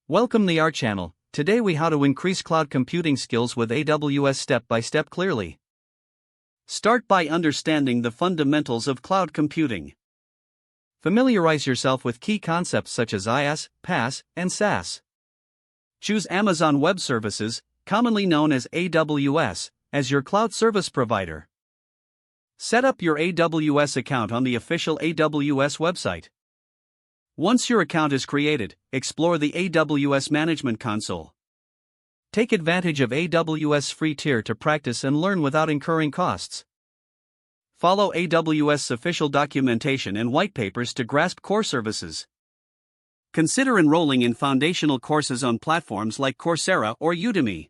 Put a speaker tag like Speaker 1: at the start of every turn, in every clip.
Speaker 1: Welcome to our channel. Today we how to increase cloud computing skills with AWS step by step clearly. Start by understanding the fundamentals of cloud computing. Familiarize yourself with key concepts such as IaaS, PaaS, and SaaS. Choose Amazon Web Services, commonly known as AWS, as your cloud service provider. Set up your AWS account on the official AWS website. Once your account is created, explore the AWS Management Console. Take advantage of AWS free tier to practice and learn without incurring costs. Follow AWS official documentation and white papers to grasp core services. Consider enrolling in foundational courses on platforms like Coursera or Udemy.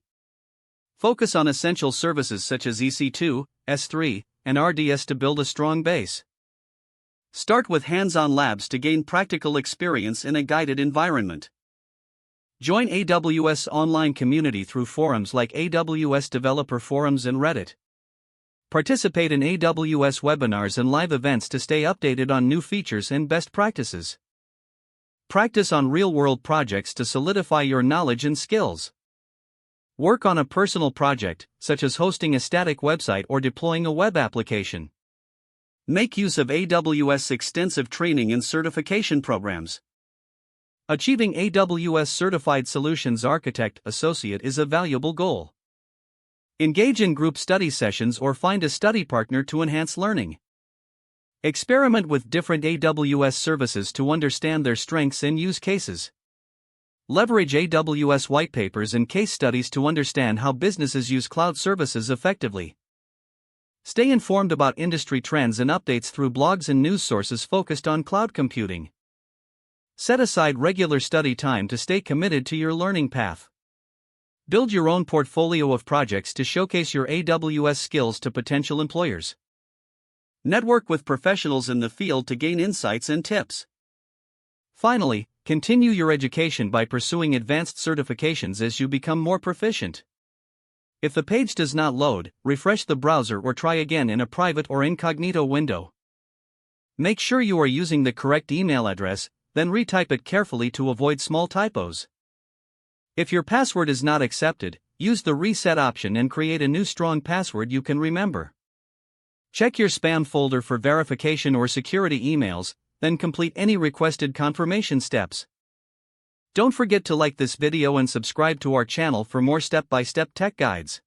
Speaker 1: Focus on essential services such as EC2, S3, and RDS to build a strong base. Start with hands-on labs to gain practical experience in a guided environment. Join AWS online community through forums like AWS Developer Forums and Reddit. Participate in AWS webinars and live events to stay updated on new features and best practices. Practice on real-world projects to solidify your knowledge and skills. Work on a personal project, such as hosting a static website or deploying a web application. Make use of AWS extensive training and certification programs. Achieving AWS Certified Solutions Architect Associate is a valuable goal. Engage in group study sessions or find a study partner to enhance learning. Experiment with different AWS services to understand their strengths and use cases. Leverage AWS white papers and case studies to understand how businesses use cloud services effectively. Stay informed about industry trends and updates through blogs and news sources focused on cloud computing. Set aside regular study time to stay committed to your learning path. Build your own portfolio of projects to showcase your AWS skills to potential employers. Network with professionals in the field to gain insights and tips. Finally, continue your education by pursuing advanced certifications as you become more proficient. If the page does not load, refresh the browser or try again in a private or incognito window. Make sure you are using the correct email address, then retype it carefully to avoid small typos. If your password is not accepted, use the reset option and create a new strong password you can remember. Check your spam folder for verification or security emails, then complete any requested confirmation steps. Don't forget to like this video and subscribe to our channel for more step-by-step tech guides.